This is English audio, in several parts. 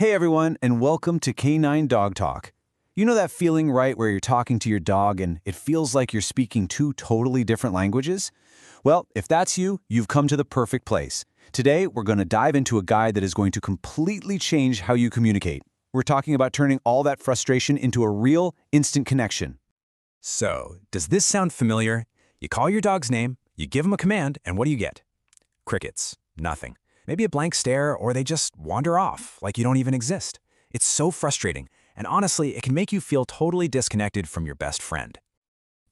Hey everyone, and welcome to K9 Dog Talk. You know that feeling, right, where you're talking to your dog and it feels like you're speaking two totally different languages? Well, if that's you, you've come to the perfect place. Today, we're going to dive into a guide that is going to completely change how you communicate. We're talking about turning all that frustration into a real, instant connection. So, does this sound familiar? You call your dog's name, you give him a command, and what do you get? Crickets. Nothing. Maybe a blank stare, or they just wander off, like you don't even exist. It's so frustrating, and honestly, it can make you feel totally disconnected from your best friend.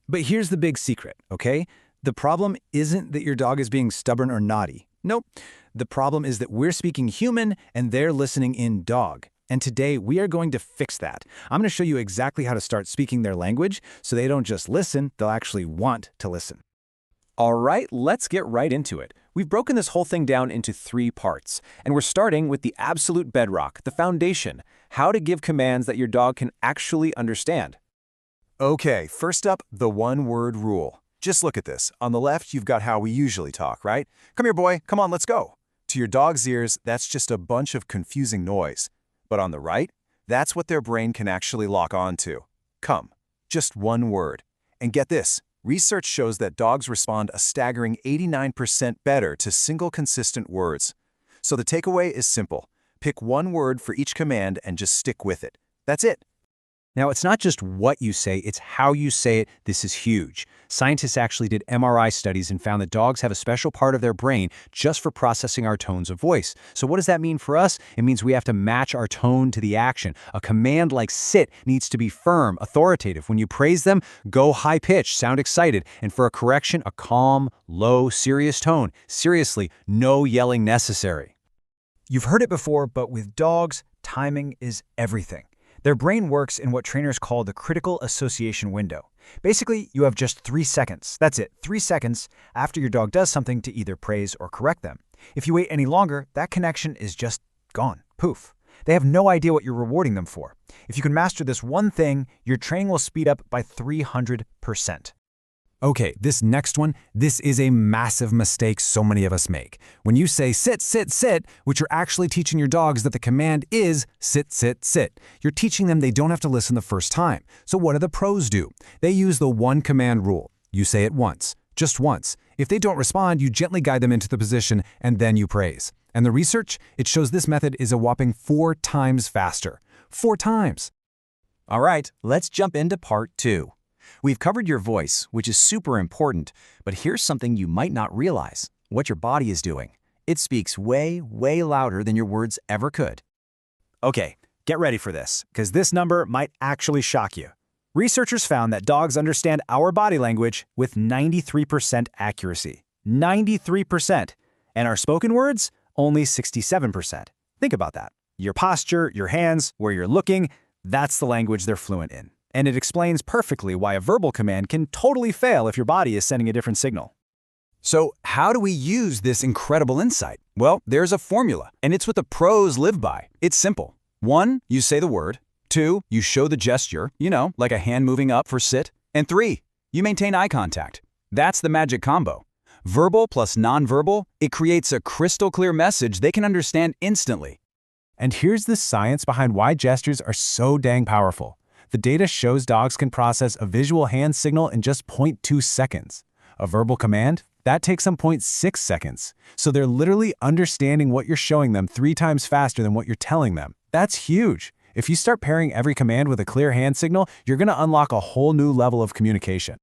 But here's the big secret, okay? The problem isn't that your dog is being stubborn or naughty. Nope. The problem is that we're speaking human and they're listening in dog. And today, we are going to fix that. I'm going to show you exactly how to start speaking their language so they don't just listen, they'll actually want to listen. All right, let's get right into it. We've broken this whole thing down into 3 parts, and we're starting with the absolute bedrock, the foundation, how to give commands that your dog can actually understand. Okay, first up, the one-word rule. Just look at this. On the left, you've got how we usually talk, right? Come here, boy. Come on, let's go. To your dog's ears, that's just a bunch of confusing noise. But on the right, that's what their brain can actually lock on to. Come. Just one word. And get this. Research shows that dogs respond a staggering 89% better to single consistent words. So the takeaway is simple. Pick one word for each command and just stick with it. That's it. Now, it's not just what you say, it's how you say it. This is huge. Scientists actually did MRI studies and found that dogs have a special part of their brain just for processing our tones of voice. So what does that mean for us? It means we have to match our tone to the action. A command like sit needs to be firm, authoritative. When you praise them, go high-pitched, sound excited. And for a correction, a calm, low, serious tone. Seriously, no yelling necessary. You've heard it before, but with dogs, timing is everything. Their brain works in what trainers call the critical association window. Basically, you have just 3 seconds. That's it, 3 seconds after your dog does something to either praise or correct them. If you wait any longer, that connection is just gone. Poof. They have no idea what you're rewarding them for. If you can master this one thing, your training will speed up by 300%. Okay, this next one, this is a massive mistake so many of us make. When you say sit, sit, sit, what you're actually teaching your dogs that the command is sit, sit, sit. You're teaching them they don't have to listen the first time. So what do the pros do? They use the one command rule. You say it once, just once. If they don't respond, you gently guide them into the position and then you praise. And the research, it shows this method is a whopping 4 times faster. 4 times. All right, let's jump into part 2. We've covered your voice, which is super important, but here's something you might not realize, what your body is doing. It speaks way, way louder than your words ever could. Okay, get ready for this, because this number might actually shock you. Researchers found that dogs understand our body language with 93% accuracy. 93%. And our spoken words, only 67%. Think about that. Your posture, your hands, where you're looking, that's the language they're fluent in. And it explains perfectly why a verbal command can totally fail if your body is sending a different signal. So how do we use this incredible insight? Well, there's a formula, and it's what the pros live by. It's simple. 1, you say the word. 2, you show the gesture, like a hand moving up for sit. And 3, you maintain eye contact. That's the magic combo. Verbal plus nonverbal, it creates a crystal clear message they can understand instantly. And here's the science behind why gestures are so dang powerful. The data shows dogs can process a visual hand signal in just 0.2 seconds. A verbal command, that takes them 0.6 seconds. So they're literally understanding what you're showing them 3 times faster than what you're telling them. That's huge. If you start pairing every command with a clear hand signal, you're going to unlock a whole new level of communication.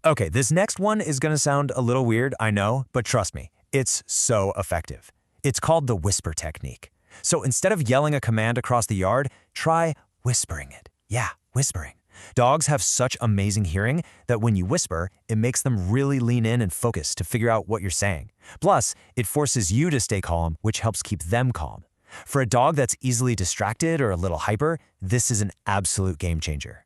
Okay, this next one is going to sound a little weird, I know, but trust me, it's so effective. It's called the whisper technique. So instead of yelling a command across the yard, try whispering it. Yeah, whispering. Dogs have such amazing hearing that when you whisper, it makes them really lean in and focus to figure out what you're saying. Plus, it forces you to stay calm, which helps keep them calm. For a dog that's easily distracted or a little hyper, this is an absolute game changer.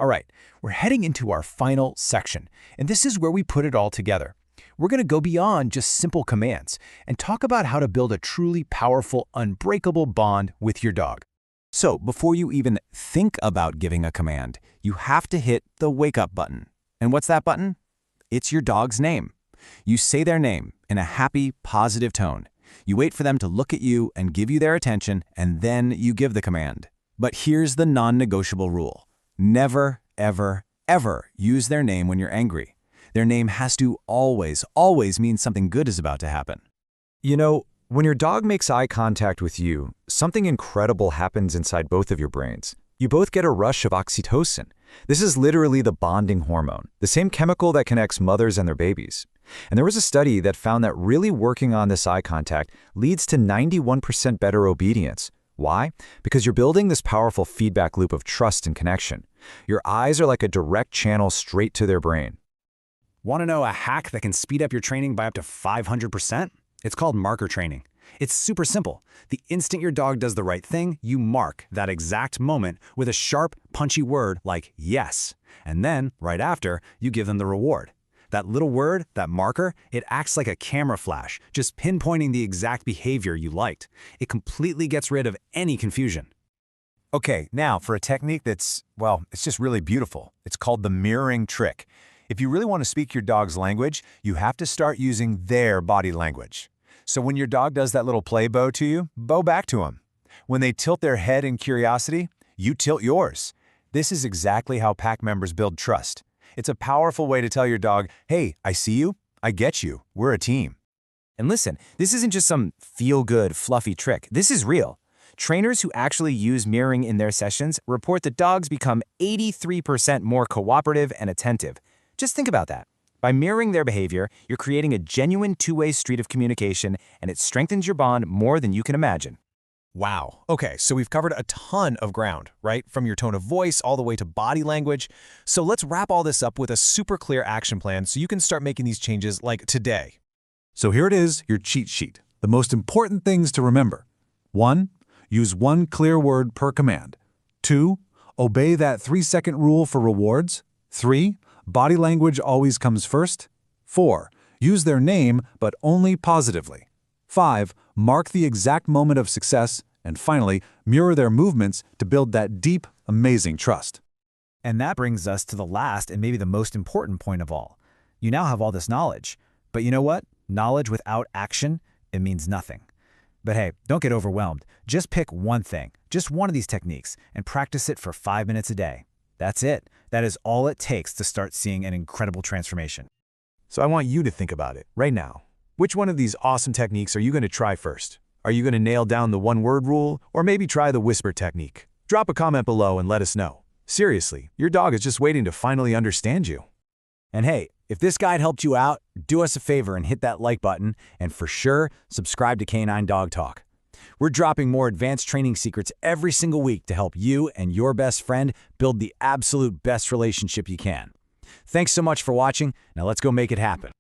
All right, we're heading into our final section, and this is where we put it all together. We're going to go beyond just simple commands and talk about how to build a truly powerful, unbreakable bond with your dog. So before you even think about giving a command, you have to hit the wake up button. And what's that button? It's your dog's name. You say their name in a happy, positive tone. You wait for them to look at you and give you their attention, and then you give the command. But here's the non-negotiable rule. Never, ever, ever use their name when you're angry. Their name has to always, always mean something good is about to happen. You know, when your dog makes eye contact with you, something incredible happens inside both of your brains. You both get a rush of oxytocin. This is literally the bonding hormone, the same chemical that connects mothers and their babies. And there was a study that found that really working on this eye contact leads to 91% better obedience. Why? Because you're building this powerful feedback loop of trust and connection. Your eyes are like a direct channel straight to their brain. Want to know a hack that can speed up your training by up to 500%? It's called marker training. It's super simple. The instant your dog does the right thing, you mark that exact moment with a sharp, punchy word like yes. And then, right after, you give them the reward. That little word, that marker, it acts like a camera flash, just pinpointing the exact behavior you liked. It completely gets rid of any confusion. Okay, now for a technique that's, well, it's just really beautiful. It's called the mirroring trick. If you really want to speak your dog's language, you have to start using their body language. So when your dog does that little play bow to you, bow back to them. When they tilt their head in curiosity, you tilt yours. This is exactly how pack members build trust. It's a powerful way to tell your dog, hey, I see you, I get you, we're a team. And listen, this isn't just some feel-good, fluffy trick. This is real. Trainers who actually use mirroring in their sessions report that dogs become 83% more cooperative and attentive. Just think about that. By mirroring their behavior, you're creating a genuine two-way street of communication, and it strengthens your bond more than you can imagine. Wow. Okay, so we've covered a ton of ground, right? From your tone of voice all the way to body language. So let's wrap all this up with a super clear action plan so you can start making these changes like today. So here it is, your cheat sheet. The most important things to remember. 1. Use one clear word per command. 2. Obey that 3-second rule for rewards. 3. Body language always comes first. 4. Use their name, but only positively. 5. Mark the exact moment of success. And finally, mirror their movements to build that deep, amazing trust. And that brings us to the last and maybe the most important point of all. You now have all this knowledge. But you know what? Knowledge without action, it means nothing. But hey, don't get overwhelmed. Just pick one thing, just one of these techniques, and practice it for 5 minutes a day. That's it. That is all it takes to start seeing an incredible transformation. So I want you to think about it right now. Which one of these awesome techniques are you going to try first? Are you going to nail down the one-word rule, or maybe try the whisper technique? Drop a comment below and let us know. Seriously, your dog is just waiting to finally understand you. And hey, if this guide helped you out, do us a favor and hit that like button, and for sure, subscribe to Canine Dog Talk. We're dropping more advanced training secrets every single week to help you and your best friend build the absolute best relationship you can. Thanks so much for watching. Now let's go make it happen.